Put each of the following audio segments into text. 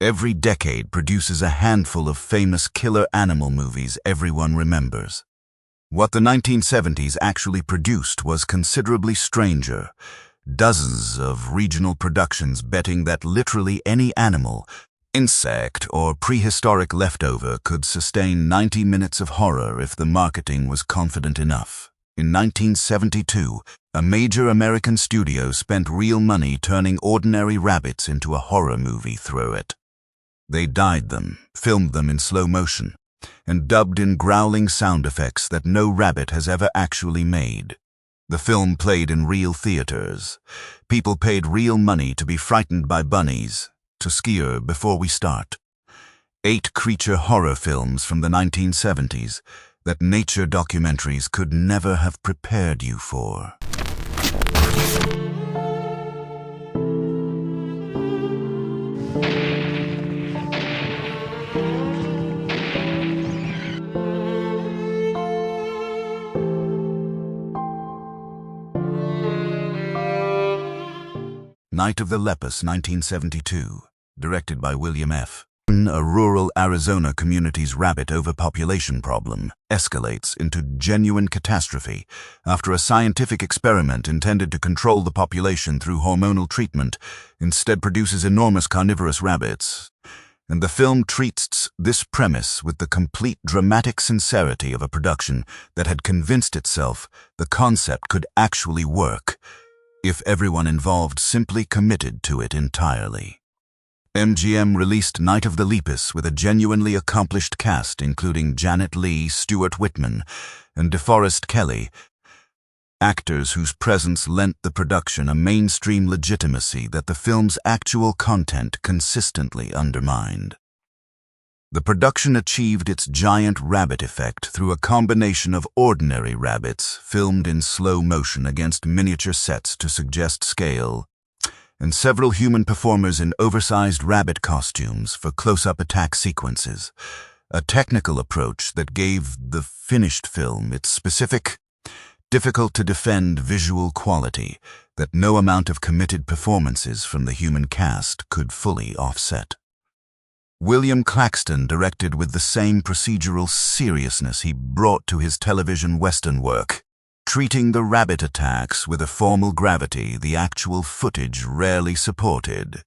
Every decade produces a handful of famous killer animal movies everyone remembers. What the 1970s actually produced was considerably stranger. Dozens of regional productions betting that literally any animal, insect, or prehistoric leftover could sustain 90 minutes of horror if the marketing was confident enough. In 1972, a major American studio spent real money turning ordinary rabbits into a horror movie through it. They dyed them, filmed them in slow motion, and dubbed in growling sound effects that no rabbit has ever actually made. The film played in real theaters. People paid real money to be frightened by bunnies, to scare before we start. 8 creature horror films from the 1970s that nature documentaries could never have prepared you for. Night of the Lepus, 1972, directed by William F. A rural Arizona community's rabbit overpopulation problem escalates into genuine catastrophe after a scientific experiment intended to control the population through hormonal treatment instead produces enormous carnivorous rabbits. And the film treats this premise with the complete dramatic sincerity of a production that had convinced itself the concept could actually work if everyone involved simply committed to it entirely. MGM released Night of the Lepus with a genuinely accomplished cast including Janet Leigh, Stuart Whitman, and DeForest Kelley, actors whose presence lent the production a mainstream legitimacy that the film's actual content consistently undermined. The production achieved its giant rabbit effect through a combination of ordinary rabbits filmed in slow motion against miniature sets to suggest scale, and several human performers in oversized rabbit costumes for close-up attack sequences, a technical approach that gave the finished film its specific, difficult-to-defend visual quality that no amount of committed performances from the human cast could fully offset. William Claxton directed with the same procedural seriousness he brought to his television Western work, treating the rabbit attacks with a formal gravity the actual footage rarely supported.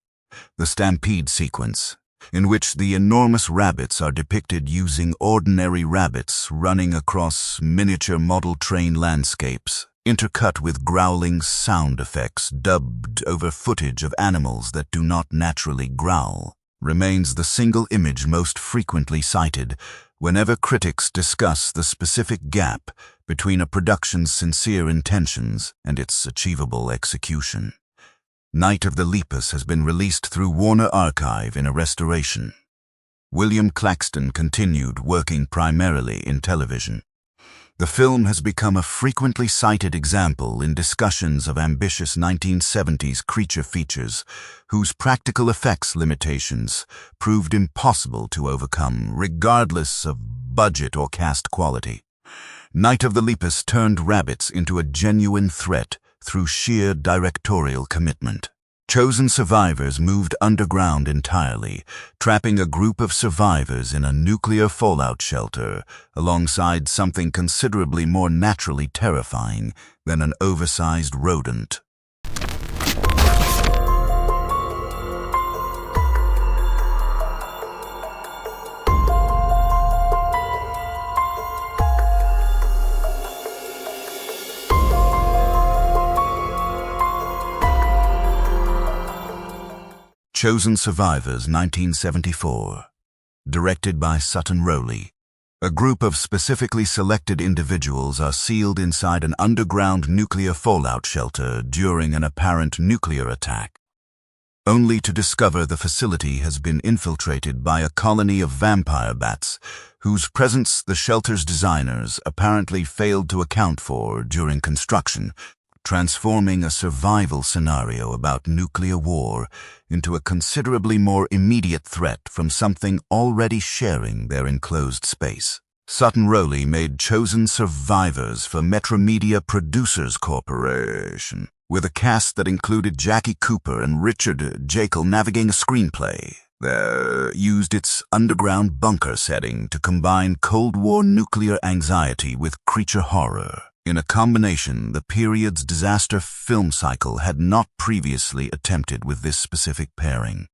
The stampede sequence, in which the enormous rabbits are depicted using ordinary rabbits running across miniature model train landscapes, intercut with growling sound effects dubbed over footage of animals that do not naturally growl, remains the single image most frequently cited whenever critics discuss the specific gap between a production's sincere intentions and its achievable execution. Night of the Lepus has been released through Warner Archive in a restoration. William Claxton continued working primarily in television. The film has become a frequently cited example in discussions of ambitious 1970s creature features whose practical effects limitations proved impossible to overcome regardless of budget or cast quality. Night of the Lepus turned rabbits into a genuine threat through sheer directorial commitment. Chosen survivors moved underground entirely, trapping a group of survivors in a nuclear fallout shelter alongside something considerably more naturally terrifying than an oversized rodent. Chosen Survivors, 1974. Directed by Sutton Rowley. A group of specifically selected individuals are sealed inside an underground nuclear fallout shelter during an apparent nuclear attack, only to discover the facility has been infiltrated by a colony of vampire bats whose presence the shelter's designers apparently failed to account for during construction, transforming a survival scenario about nuclear war into a considerably more immediate threat from something already sharing their enclosed space. Sutton Rowley made Chosen Survivors for Metromedia Producers Corporation, with a cast that included Jackie Cooper and Richard Jekyll navigating a screenplay. used its underground bunker setting to combine Cold War nuclear anxiety with creature horror. In a combination the period's disaster film cycle had not previously attempted with this specific pairing.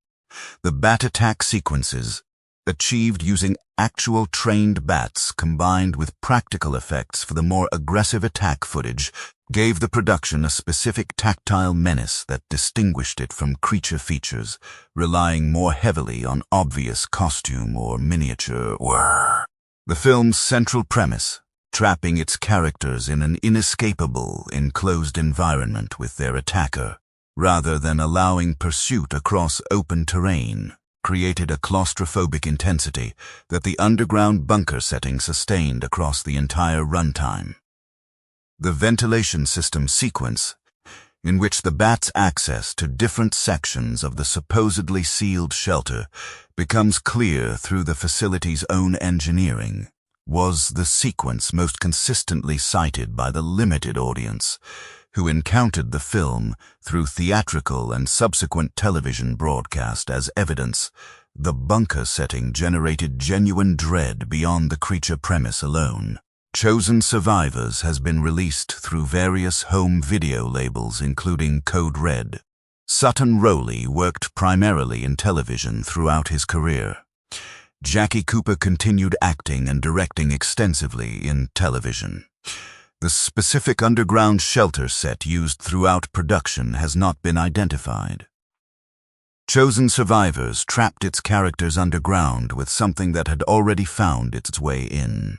The bat attack sequences, achieved using actual trained bats combined with practical effects for the more aggressive attack footage, gave the production a specific tactile menace that distinguished it from creature features, relying more heavily on obvious costume or miniature work. The film's central premise, trapping its characters in an inescapable, enclosed environment with their attacker, rather than allowing pursuit across open terrain, created a claustrophobic intensity that the underground bunker setting sustained across the entire runtime. The ventilation system sequence, in which the bats' access to different sections of the supposedly sealed shelter becomes clear through the facility's own engineering, was the sequence most consistently cited by the limited audience who encountered the film through theatrical and subsequent television broadcast as evidence. The bunker setting generated genuine dread beyond the creature premise alone. Chosen Survivors has been released through various home video labels including Code Red. Sutton Rowley worked primarily in television throughout his career. Jackie Cooper continued acting and directing extensively in television. The specific underground shelter set used throughout production has not been identified. Chosen Survivors trapped its characters underground with something that had already found its way in.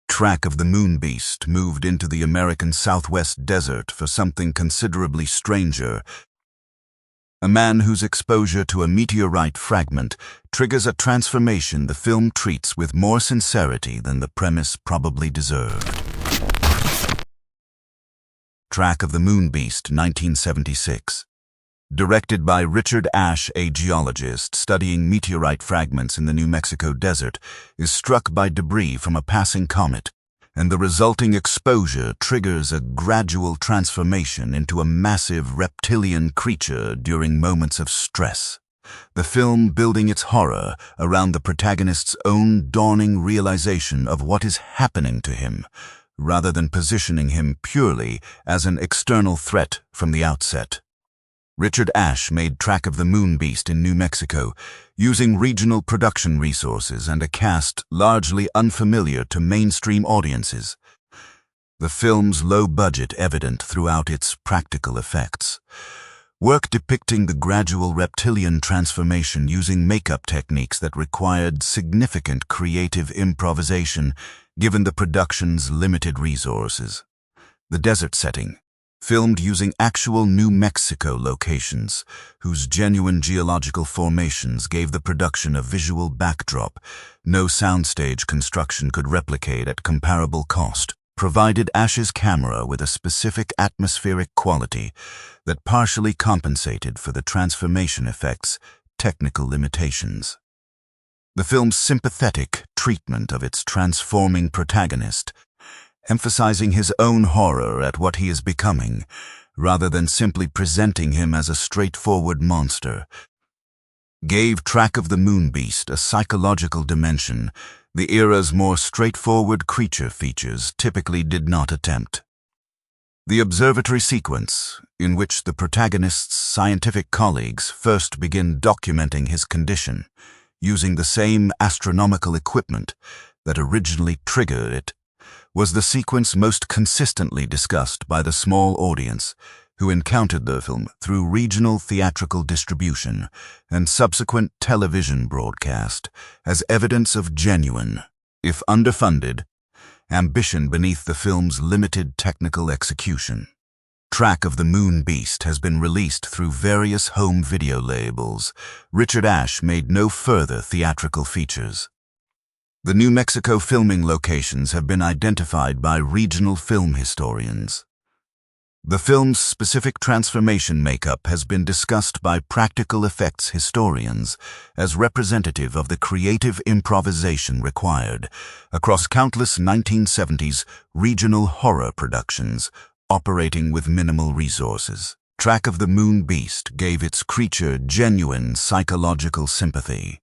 Track of the Moon Beast moved into the American Southwest desert for something considerably stranger. A man whose exposure to a meteorite fragment triggers a transformation the film treats with more sincerity than the premise probably deserved. Track of the Moon Beast, 1976. Directed by Richard Ashe, a geologist studying meteorite fragments in the New Mexico desert, is struck by debris from a passing comet, and the resulting exposure triggers a gradual transformation into a massive reptilian creature during moments of stress. The film building its horror around the protagonist's own dawning realization of what is happening to him, rather than positioning him purely as an external threat from the outset. Richard Ashe made Track of the Moon Beast in New Mexico, using regional production resources and a cast largely unfamiliar to mainstream audiences. The film's low budget evident throughout its practical effects. Work depicting the gradual reptilian transformation using makeup techniques that required significant creative improvisation given the production's limited resources. The desert setting, filmed using actual New Mexico locations, whose genuine geological formations gave the production a visual backdrop no soundstage construction could replicate at comparable cost, provided Ashe's camera with a specific atmospheric quality that partially compensated for the transformation effect's technical limitations. The film's sympathetic treatment of its transforming protagonist, emphasizing his own horror at what he is becoming, rather than simply presenting him as a straightforward monster, gave Track of the Moon Beast a psychological dimension the era's more straightforward creature features typically did not attempt. The observatory sequence, in which the protagonist's scientific colleagues first begin documenting his condition, using the same astronomical equipment that originally triggered it, was the sequence most consistently discussed by the small audience who encountered the film through regional theatrical distribution and subsequent television broadcast as evidence of genuine, if underfunded, ambition beneath the film's limited technical execution. Track of the Moon Beast has been released through various home video labels. Richard Ashe made no further theatrical features. The New Mexico filming locations have been identified by regional film historians. The film's specific transformation makeup has been discussed by practical effects historians as representative of the creative improvisation required across countless 1970s regional horror productions operating with minimal resources. Track of the Moon Beast gave its creature genuine psychological sympathy.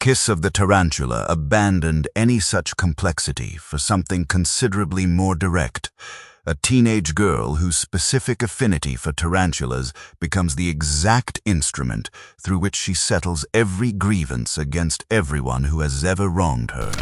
Kiss of the Tarantula abandoned any such complexity for something considerably more direct. A teenage girl whose specific affinity for tarantulas becomes the exact instrument through which she settles every grievance against everyone who has ever wronged her.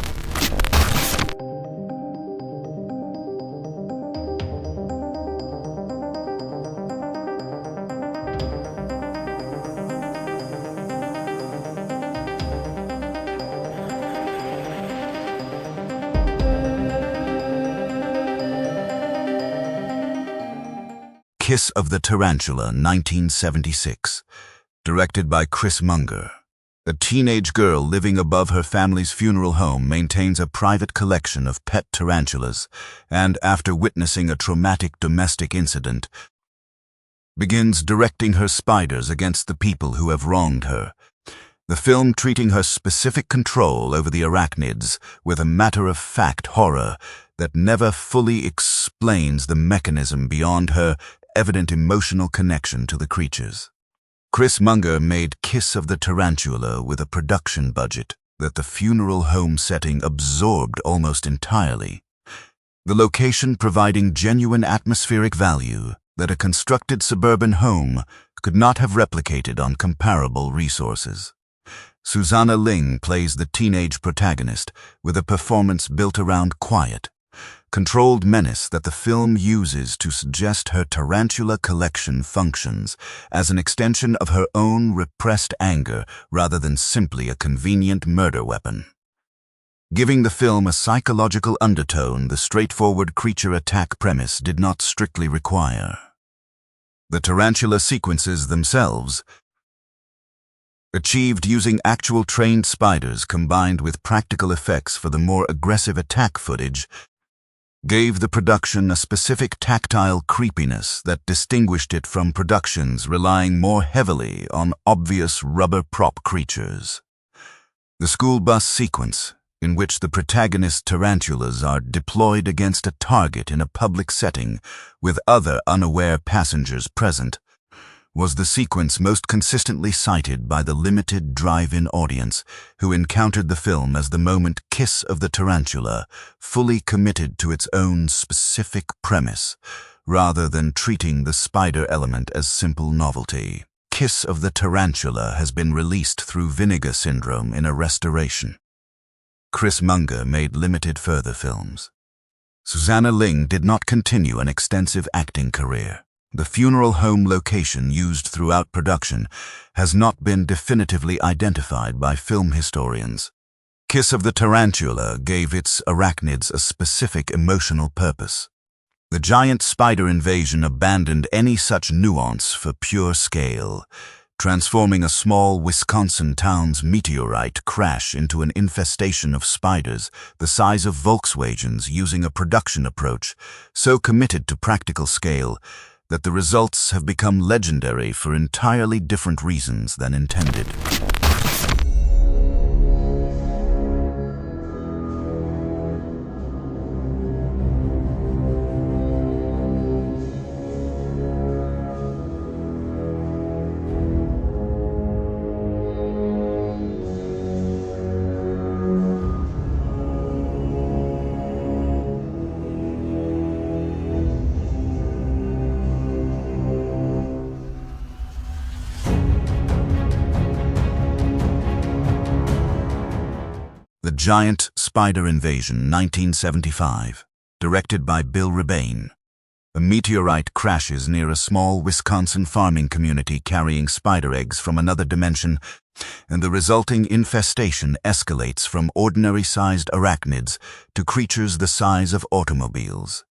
Kiss of the Tarantula, 1976. Directed by Chris Munger. A teenage girl living above her family's funeral home maintains a private collection of pet tarantulas and, after witnessing a traumatic domestic incident, begins directing her spiders against the people who have wronged her. The film treating her specific control over the arachnids with a matter-of-fact horror that never fully explains the mechanism beyond her evident emotional connection to the creatures. Chris Munger made Kiss of the Tarantula with a production budget that the funeral home setting absorbed almost entirely, the location providing genuine atmospheric value that a constructed suburban home could not have replicated on comparable resources. Susanna Ling plays the teenage protagonist with a performance built around quiet, controlled menace that the film uses to suggest her tarantula collection functions as an extension of her own repressed anger rather than simply a convenient murder weapon. Giving the film a psychological undertone the straightforward creature attack premise did not strictly require. The tarantula sequences themselves, achieved using actual trained spiders combined with practical effects for the more aggressive attack footage, gave the production a specific tactile creepiness that distinguished it from productions relying more heavily on obvious rubber prop creatures. The school bus sequence, in which the protagonist's tarantulas are deployed against a target in a public setting with other unaware passengers present, was the sequence most consistently cited by the limited drive-in audience who encountered the film as the moment Kiss of the Tarantula, fully committed to its own specific premise, rather than treating the spider element as simple novelty. Kiss of the Tarantula has been released through Vinegar Syndrome in a restoration. Chris Munger made limited further films. Susanna Ling did not continue an extensive acting career. The funeral home location used throughout production has not been definitively identified by film historians. Kiss of the Tarantula gave its arachnids a specific emotional purpose. The giant spider invasion abandoned any such nuance for pure scale, transforming a small Wisconsin town's meteorite crash into an infestation of spiders the size of Volkswagens, using a production approach so committed to practical scale that the results have become legendary for entirely different reasons than intended. The Giant Spider Invasion, 1975, directed by Bill Rebane. A meteorite crashes near a small Wisconsin farming community carrying spider eggs from another dimension, and the resulting infestation escalates from ordinary-sized arachnids to creatures the size of automobiles.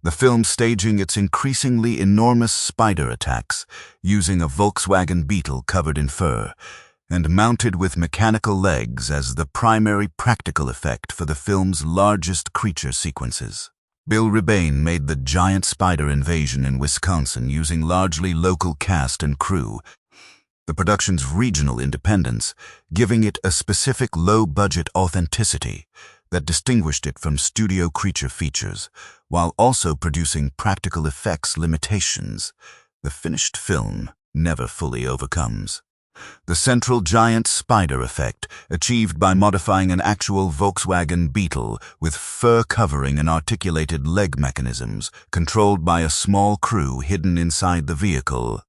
The film staging its increasingly enormous spider attacks using a Volkswagen Beetle covered in fur, and mounted with mechanical legs as the primary practical effect for the film's largest creature sequences. Bill Rebane made the Giant Spider Invasion in Wisconsin using largely local cast and crew, the production's regional independence giving it a specific low-budget authenticity that distinguished it from studio creature features, while also producing practical effects limitations the finished film never fully overcomes. The central giant spider effect, achieved by modifying an actual Volkswagen Beetle with fur covering and articulated leg mechanisms, controlled by a small crew hidden inside the vehicle,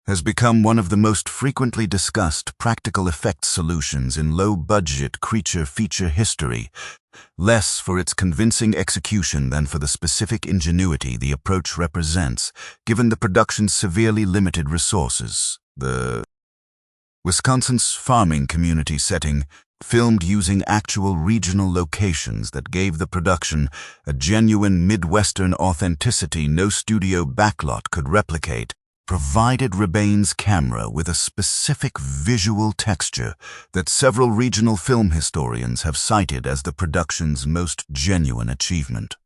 has become one of the most frequently discussed practical effects solutions in low-budget creature feature history, less for its convincing execution than for the specific ingenuity the approach represents, given the production's severely limited resources. The Wisconsin's farming community setting, filmed using actual regional locations that gave the production a genuine Midwestern authenticity no studio backlot could replicate, provided Rebane's camera with a specific visual texture that several regional film historians have cited as the production's most genuine achievement.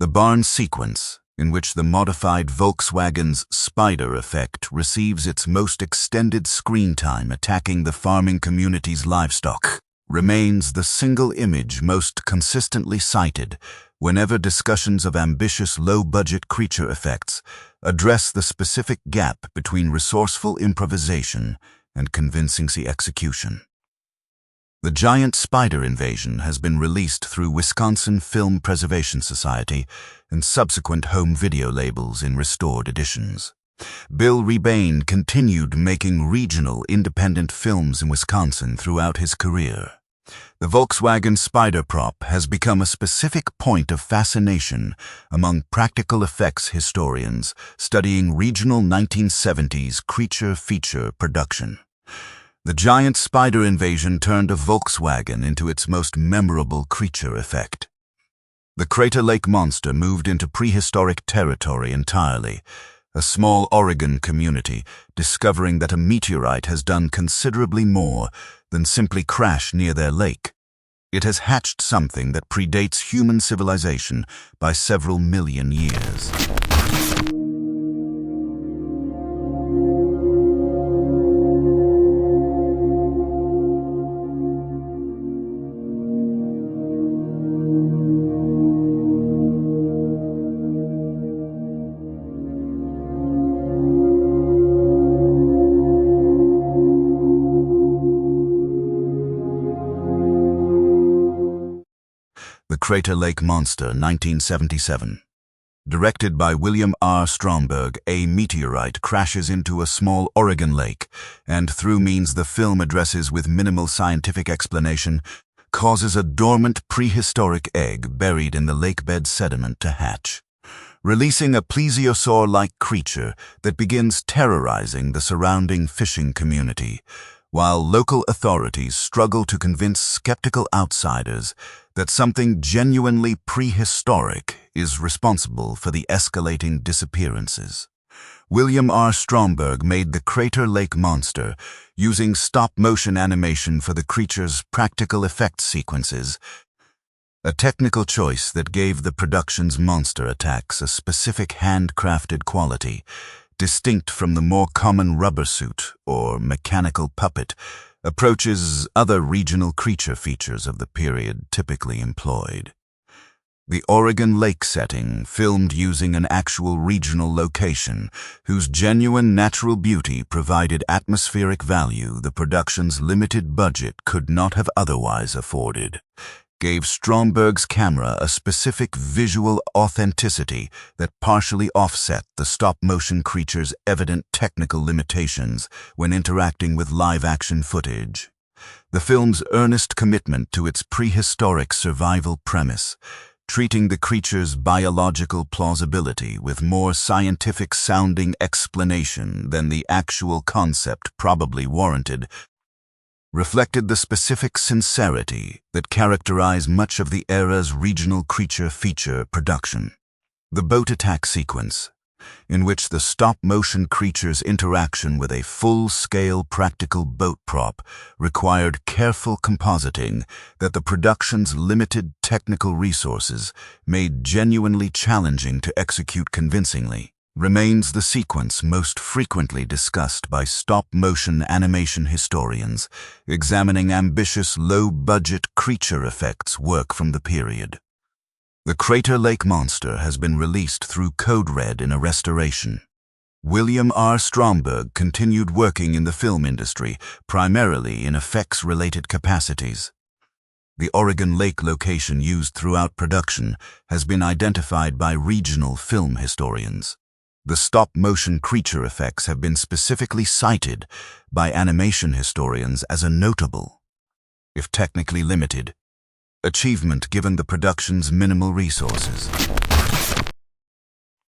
The barn sequence, in which the modified Volkswagen's spider effect receives its most extended screen time attacking the farming community's livestock, remains the single image most consistently cited whenever discussions of ambitious low-budget creature effects address the specific gap between resourceful improvisation and convincing execution. The giant spider invasion has been released through Wisconsin Film Preservation Society and subsequent home video labels in restored editions. Bill Rebane continued making regional independent films in Wisconsin throughout his career. The Volkswagen spider prop has become a specific point of fascination among practical effects historians studying regional 1970s creature feature production. The giant spider invasion turned a Volkswagen into its most memorable creature effect. The Crater Lake monster moved into prehistoric territory entirely, a small Oregon community discovering that a meteorite has done considerably more than simply crash near their lake. It has hatched something that predates human civilization by several million years. The Crater Lake Monster, 1977. Directed by William R. Stromberg, a meteorite crashes into a small Oregon lake, and through means the film addresses with minimal scientific explanation, causes a dormant prehistoric egg buried in the lakebed sediment to hatch, releasing a plesiosaur-like creature that begins terrorizing the surrounding fishing community, while local authorities struggle to convince skeptical outsiders that something genuinely prehistoric is responsible for the escalating disappearances. William R. Stromberg made the Crater Lake Monster using stop-motion animation for the creature's practical effects sequences, a technical choice that gave the production's monster attacks a specific handcrafted quality, distinct from the more common rubber suit or mechanical puppet approaches other regional creature features of the period typically employed. The Oregon lake setting, filmed using an actual regional location, whose genuine natural beauty provided atmospheric value the production's limited budget could not have otherwise afforded, gave Stromberg's camera a specific visual authenticity that partially offset the stop-motion creature's evident technical limitations when interacting with live-action footage. The film's earnest commitment to its prehistoric survival premise, treating the creature's biological plausibility with more scientific-sounding explanation than the actual concept probably warranted, reflected the specific sincerity that characterized much of the era's regional creature feature production. The boat attack sequence, in which the stop-motion creature's interaction with a full-scale practical boat prop required careful compositing that the production's limited technical resources made genuinely challenging to execute convincingly, remains the sequence most frequently discussed by stop-motion animation historians examining ambitious low-budget creature effects work from the period. The Crater Lake Monster has been released through Code Red in a restoration. William R. Stromberg continued working in the film industry, primarily in effects-related capacities. The Oregon Lake location used throughout production has been identified by regional film historians. The stop-motion creature effects have been specifically cited by animation historians as a notable, if technically limited, achievement given the production's minimal resources.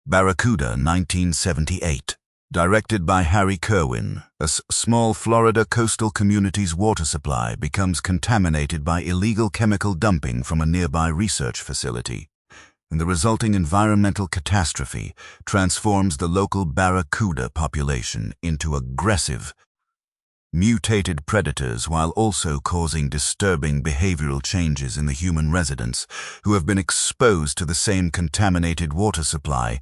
Barracuda, 1978. Directed by Harry Kerwin, a small Florida coastal community's water supply becomes contaminated by illegal chemical dumping from a nearby research facility, and the resulting environmental catastrophe transforms the local barracuda population into aggressive, mutated predators while also causing disturbing behavioral changes in the human residents who have been exposed to the same contaminated water supply,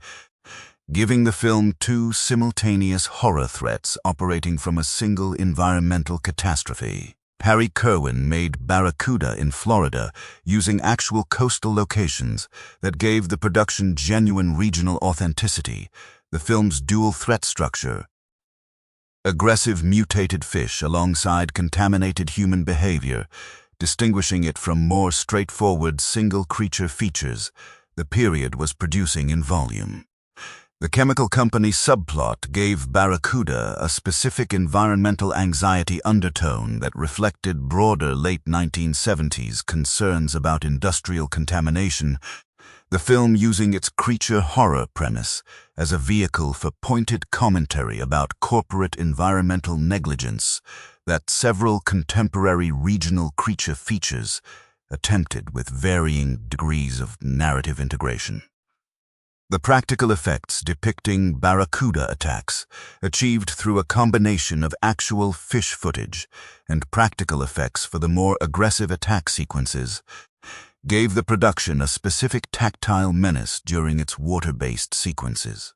giving the film two simultaneous horror threats operating from a single environmental catastrophe. Harry Kerwin made Barracuda in Florida using actual coastal locations that gave the production genuine regional authenticity. The film's dual threat structure, aggressive mutated fish alongside contaminated human behavior, distinguishing it from more straightforward single creature features the period was producing in volume. The chemical company subplot gave Barracuda a specific environmental anxiety undertone that reflected broader late 1970s concerns about industrial contamination, the film using its creature horror premise as a vehicle for pointed commentary about corporate environmental negligence that several contemporary regional creature features attempted with varying degrees of narrative integration. The practical effects depicting barracuda attacks, achieved through a combination of actual fish footage and practical effects for the more aggressive attack sequences, gave the production a specific tactile menace during its water-based sequences.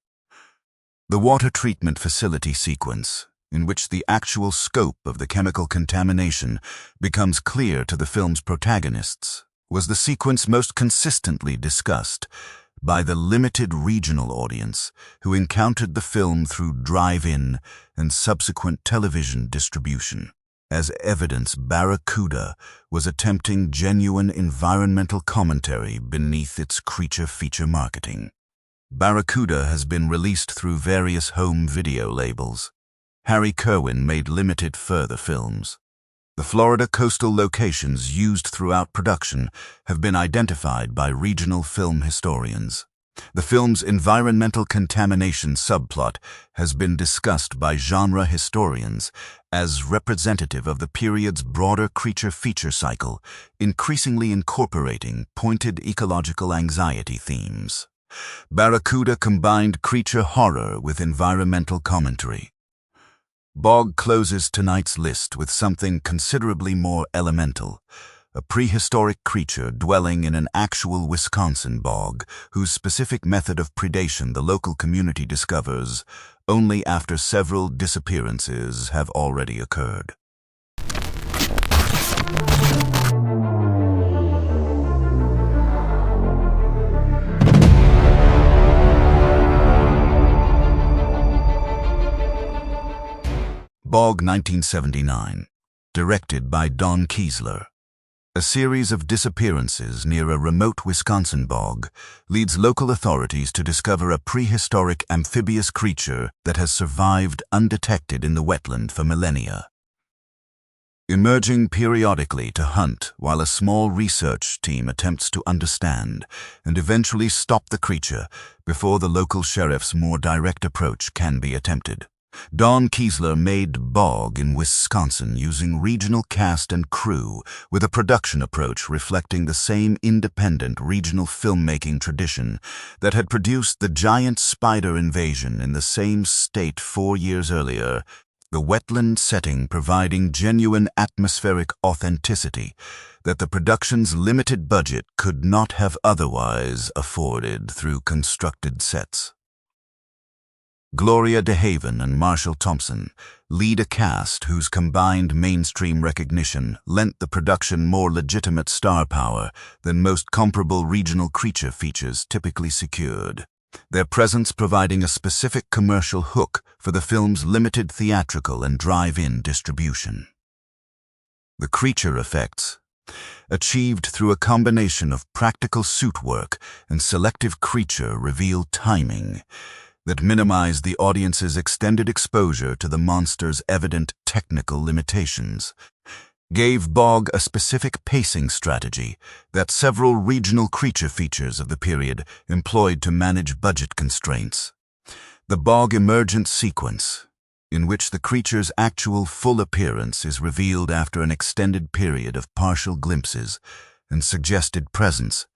The water treatment facility sequence, in which the actual scope of the chemical contamination becomes clear to the film's protagonists, was the sequence most consistently discussed by the limited regional audience who encountered the film through drive-in and subsequent television distribution. As evidence, Barracuda was attempting genuine environmental commentary beneath its creature feature marketing. Barracuda has been released through various home video labels. Harry Kerwin made limited further films. The Florida coastal locations used throughout production have been identified by regional film historians. The film's environmental contamination subplot has been discussed by genre historians as representative of the period's broader creature feature cycle, increasingly incorporating pointed ecological anxiety themes. Barracuda combined creature horror with environmental commentary. Bog closes tonight's list with something considerably more elemental, a prehistoric creature dwelling in an actual Wisconsin bog, whose specific method of predation the local community discovers only after several disappearances have already occurred. Bog, 1979. Directed by Don Kiesler. A series of disappearances near a remote Wisconsin bog leads local authorities to discover a prehistoric amphibious creature that has survived undetected in the wetland for millennia. Emerging periodically to hunt while a small research team attempts to understand and eventually stop the creature before the local sheriff's more direct approach can be attempted. Don Kiesler made Bog in Wisconsin using regional cast and crew with a production approach reflecting the same independent regional filmmaking tradition that had produced the giant spider invasion in the same state 4 years earlier, the wetland setting providing genuine atmospheric authenticity that the production's limited budget could not have otherwise afforded through constructed sets. Gloria DeHaven and Marshall Thompson lead a cast whose combined mainstream recognition lent the production more legitimate star power than most comparable regional creature features typically secured. their presence providing a specific commercial hook for the film's limited theatrical and drive-in distribution. The creature effects, achieved through a combination of practical suit work and selective creature reveal timing, that minimize the audience's extended exposure to the monster's evident technical limitations, gave Bog a specific pacing strategy that several regional creature features of the period employed to manage budget constraints. The Bog emergent sequence, in which the creature's actual full appearance is revealed after an extended period of partial glimpses and suggested presence,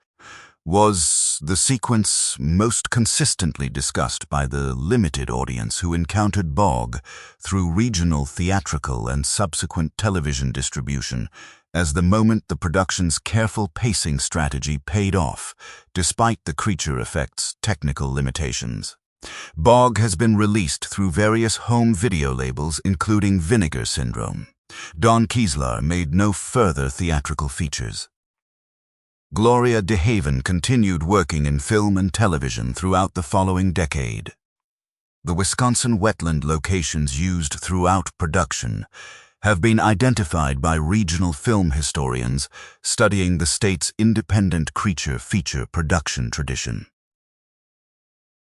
was the sequence most consistently discussed by the limited audience who encountered Bog through regional theatrical and subsequent television distribution as the moment the production's careful pacing strategy paid off, despite the creature effect's technical limitations. Bog has been released through various home video labels including Vinegar Syndrome. Don Kieslar made no further theatrical features. Gloria DeHaven continued working in film and television throughout the following decade. The Wisconsin wetland locations used throughout production have been identified by regional film historians studying the state's independent creature feature production tradition.